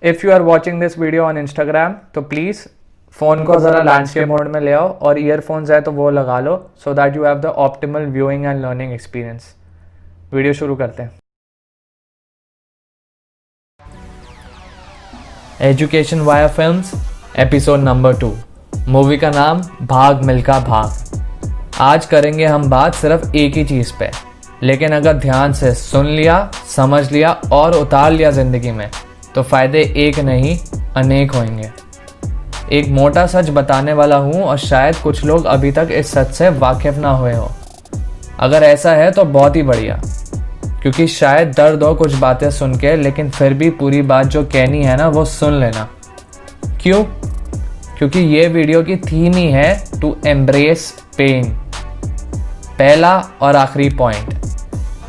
If you are watching this video on Instagram तो please phone को ज़रा landscape mode में ले आओ और ईयरफोन्स है तो वो लगा लो so that you have the optimal viewing and learning experience. Video शुरू करते हैं। Education via films episode number 2। Movie का नाम भाग मिल्खा भाग। आज करेंगे हम बात सिर्फ एक ही चीज़ पे, लेकिन अगर ध्यान से सुन लिया, समझ लिया और उतार लिया ज़िंदगी में तो फ़ायदे एक नहीं अनेक होंगे। एक मोटा सच बताने वाला हूँ और शायद कुछ लोग अभी तक इस सच से वाकिफ़ ना हुए हो। अगर ऐसा है तो बहुत ही बढ़िया, क्योंकि शायद दर्द हो कुछ बातें सुन के, लेकिन फिर भी पूरी बात जो कहनी है ना वो सुन लेना। क्यों? क्योंकि ये वीडियो की थीम ही है टू एम्ब्रेस पेन। पहला और आखिरी point,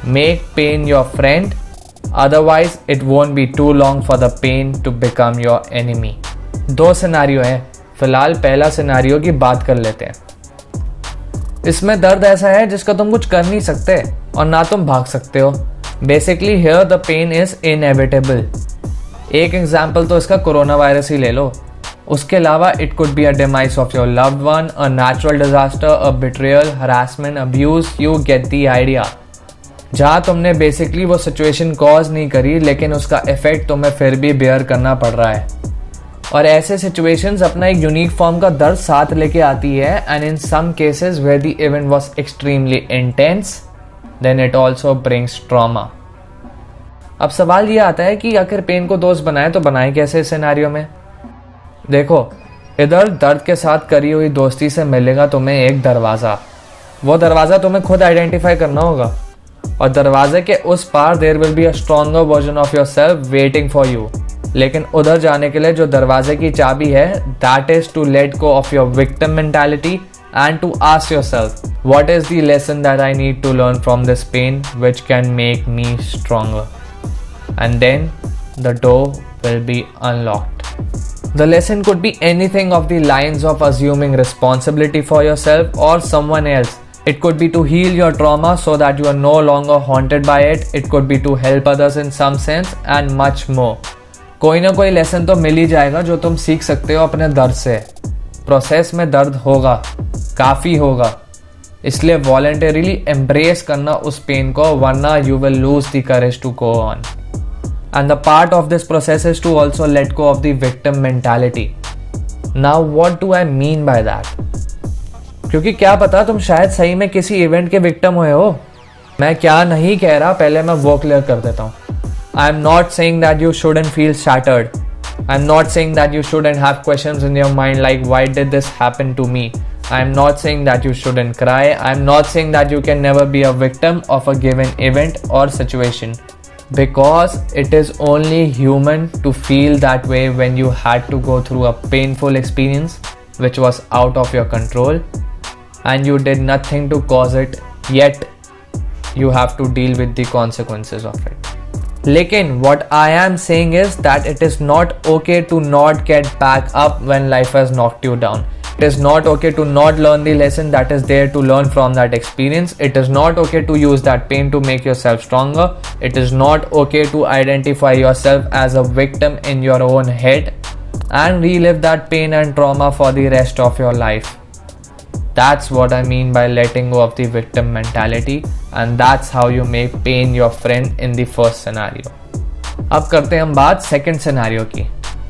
make pain your friend, otherwise it won't be too long for the pain to become your enemy. 2 scenario है, फिलहाल पहला सिनेरियो की बात कर लेते हैं। इसमें दर्द ऐसा है जिसका तुम कुछ कर नहीं सकते और ना तुम भाग सकते हो। Basically here the pain is inevitable. एक एग्जाम्पल तो इसका कोरोना वायरस ही ले लो। उसके अलावा it could be a demise of your loved one, a natural disaster, a betrayal, harassment, abuse, you get the idea. जहाँ तुमने बेसिकली वो सिचुएशन कॉज नहीं करी, लेकिन उसका इफेक्ट तुम्हें फिर भी बेयर करना पड़ रहा है। और ऐसे सिचुएशंस अपना एक यूनिक फॉर्म का दर्द साथ लेके आती है, and in some cases where the event was extremely intense, then it also brings trauma. अब सवाल ये आता है कि आखिर पेन को दोस्त बनाए तो बनाए कैसे इस सिनेरियो में? देखो, इधर दर्द के साथ करी हुई दोस्ती से मिलेगा तुम्हें एक दरवाज़ा। वो दरवाज़ा तुम्हें खुद आइडेंटिफाई करना होगा, और दरवाजे के उस पार there will be a stronger version of yourself waiting for you. लेकिन उधर जाने के लिए जो दरवाजे की चाबी है, that is to let go of your victim mentality and to ask yourself, what is the lesson that I need to learn from this pain which can make me stronger, and then the door will be unlocked. The lesson could be anything of the lines of assuming responsibility for yourself or someone else. It could be to heal your trauma so that you are no longer haunted by it. It could be to help others in some sense and much more. कोई ना कोई lesson तो मिल ही जाएगा जो तुम सीख सकते हो अपने दर्द से। प्रोसेस में दर्द होगा, काफ़ी होगा, इसलिए वॉलंटरीली एम्ब्रेस करना उस पेन को, वरना you will lose the courage to go on. And the part of this process is to also let go of the victim mentality. Now what do I mean by that? क्योंकि क्या पता तुम शायद सही में किसी इवेंट के victim हुए हो। मैं क्या नहीं कह रहा, पहले मैं वो क्लियर कर देता हूँ। I am not saying that you shouldn't feel shattered. I am not saying that you shouldn't have questions in your mind like why did this happen to me. I am not saying that you shouldn't cry. I am not saying that you can never be a victim of a given event or situation. Because it is only human to feel that way when you had to go through a painful experience which was out of your control and you did nothing to cause it, yet you have to deal with the consequences of it. Lekin what I am saying is that it is not okay to not get back up when life has knocked you down. It is not okay to not learn the lesson that is there to learn from that experience. It is not okay to use that pain to make yourself stronger. It is not okay to identify yourself as a victim in your own head and relive that pain and trauma for the rest of your life. That's what I mean by letting go of the victim mentality, and that's how you make pain your friend in the first scenario. अब करते हैं हम बात second scenario की,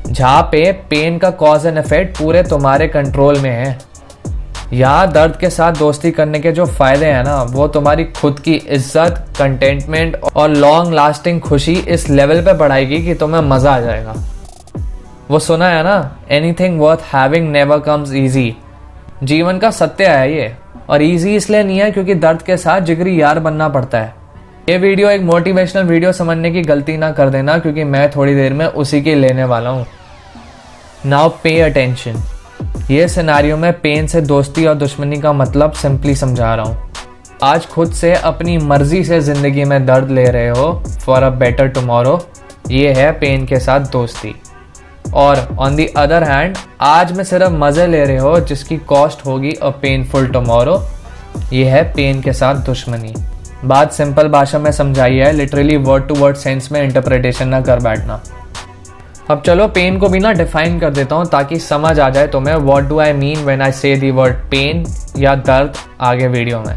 जहाँ पे pen का cause and effect पूरे तुम्हारे कंट्रोल में है। यहाँ दर्द के साथ दोस्ती करने के जो फायदे हैं ना, वो तुम्हारी खुद की इज्जत, कंटेंटमेंट और लॉन्ग लास्टिंग खुशी इस लेवल पे बढ़ाएगी कि तुम्हें मजा आ जाएगा। वो सुना है ना, anything worth having never comes easy. जीवन का सत्य है ये, और ईजी इसलिए नहीं है क्योंकि दर्द के साथ जिगरी यार बनना पड़ता है। ये वीडियो एक मोटिवेशनल वीडियो समझने की गलती ना कर देना, क्योंकि मैं थोड़ी देर में उसी के लेने वाला हूँ। Now pay attention. ये सिनेरियो में पेन से दोस्ती और दुश्मनी का मतलब सिंपली समझा रहा हूँ। आज खुद से अपनी मर्जी से जिंदगी में दर्द ले रहे हो फॉर अ बेटर टुमारो, ये है पेन के साथ दोस्ती। और ऑन दी अदर हैंड, आज में सिर्फ मज़े ले रहे हो जिसकी कॉस्ट होगी अ पेनफुल टुमारो, ये है पेन के साथ दुश्मनी। बात सिंपल भाषा में समझाई है, literally word to word sense में इंटरप्रिटेशन ना कर बैठना। अब चलो पेन को भी ना डिफाइन कर देता हूँ ताकि समझ आ जाए तुम्हें what do I mean when I से द वर्ड पेन या दर्द आगे वीडियो में।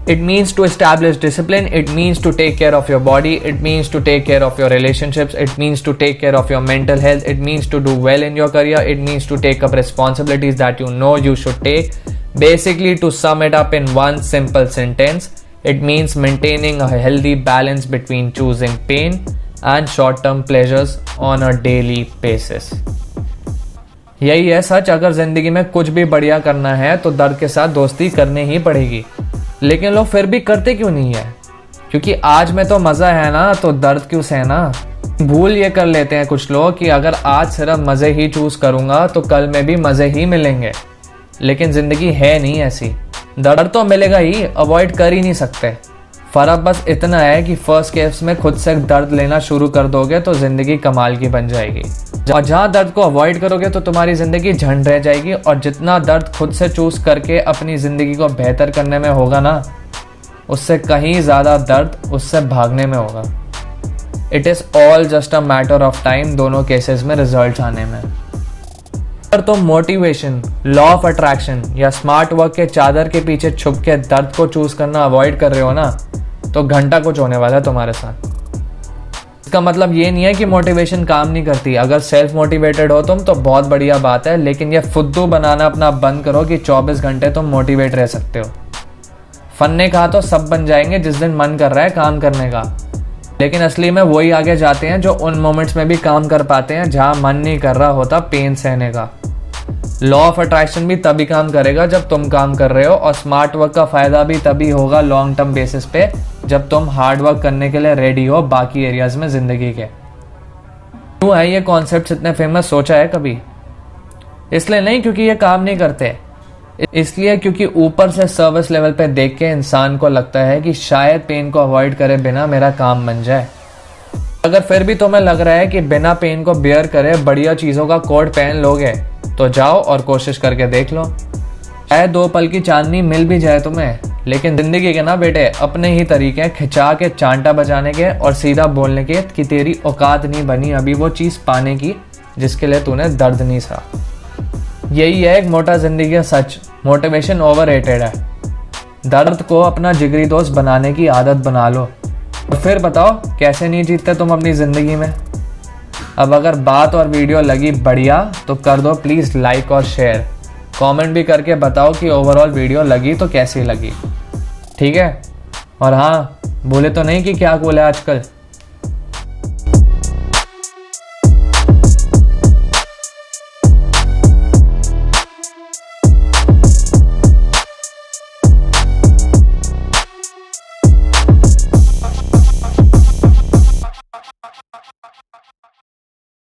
It means to establish discipline, it means to take care of your body, it means to take care of your relationships, it means to take care of your mental health, it means to do well in your career, it means to take up responsibilities that you know you should take. Basically, to sum it up in one simple sentence, it means maintaining a healthy balance between choosing pain and short-term pleasures on a daily basis. यही है सच, अगर जिंदगी में कुछ भी बढ़िया करना है तो दर्द के साथ दोस्ती करनी ही पड़ेगी। लेकिन लोग फिर भी करते क्यों नहीं है? क्योंकि आज में तो मज़ा है ना, तो दर्द क्यों सहना? भूल ये कर लेते हैं कुछ लोग कि अगर आज सिर्फ मज़े ही चूज़ करूँगा तो कल में भी मज़े ही मिलेंगे। लेकिन ज़िंदगी है नहीं ऐसी, दर्द तो मिलेगा ही, अवॉइड कर ही नहीं सकते। फ़र्क बस इतना है कि फर्स्ट केस में खुद से दर्द लेना शुरू कर दोगे तो ज़िंदगी कमाल की बन जाएगी, और जहाँ दर्द को अवॉइड करोगे तो तुम्हारी ज़िंदगी झंड रह जाएगी। और जितना दर्द खुद से चूज़ करके अपनी ज़िंदगी को बेहतर करने में होगा ना, उससे कहीं ज़्यादा दर्द उससे भागने में होगा। It is all just a matter of time दोनों केसेस में रिजल्ट आने में। अगर तुम मोटिवेशन, लॉ ऑफ अट्रैक्शन या स्मार्ट वर्क के चादर के पीछे छुप के दर्द को चूज़ करना अवॉइड कर रहे हो ना, तो घंटा कुछ होने वाला है तुम्हारे साथ। इसका मतलब ये नहीं है कि मोटिवेशन काम नहीं करती। अगर सेल्फ मोटिवेटेड हो तुम तो बहुत बढ़िया बात है, लेकिन ये फुद्दू बनाना अपना बंद करो कि 24 घंटे तुम मोटिवेट रह सकते हो। फन ने कहा तो सब बन जाएंगे जिस दिन मन कर रहा है काम करने का, लेकिन असली में वही आगे जाते हैं जो उन मोमेंट्स में भी काम कर पाते हैं जहां मन नहीं कर रहा होता पेन सहने का। लॉ ऑफ अट्रैक्शन भी तभी काम करेगा जब तुम काम कर रहे हो, और स्मार्ट वर्क का फायदा भी तभी होगा लॉन्ग टर्म बेसिस पे जब तुम हार्ड वर्क करने के लिए रेडी हो बाकी एरियाज में जिंदगी के। क्यों है ये कॉन्सेप्ट इतने फेमस, सोचा है कभी? इसलिए नहीं क्योंकि ये काम नहीं करते, इसलिए क्योंकि ऊपर से सर्विस लेवल पे देख के इंसान को लगता है कि शायद पेन को अवॉइड करे बिना मेरा काम बन जाए। अगर फिर भी तुम्हें लग रहा है कि बिना पेन को बेयर करे बढ़िया चीज़ों का कोट पहन लोगे तो जाओ और कोशिश करके देख लो, शायद 2 पल की चांदनी मिल भी जाए तुम्हें। लेकिन जिंदगी के ना बेटे अपने ही तरीके खिंचा के चांटा बजाने के और सीधा बोलने के कि तेरी औकात नहीं बनी अभी वो चीज़ पाने की जिसके लिए तूने दर्द नहीं सहा। यही है एक मोटा जिंदगी का सच, मोटिवेशन ओवररेटेड है। दर्द को अपना जिगरी दोस्त बनाने की आदत बना लो, और फिर बताओ कैसे नहीं जीतते तुम अपनी ज़िंदगी में। अब अगर बात और वीडियो लगी बढ़िया तो कर दो प्लीज़ लाइक और शेयर, कमेंट भी करके बताओ कि ओवरऑल वीडियो लगी तो कैसी लगी, ठीक है? और हाँ, बोले तो नहीं कि क्या कूल है आजकल।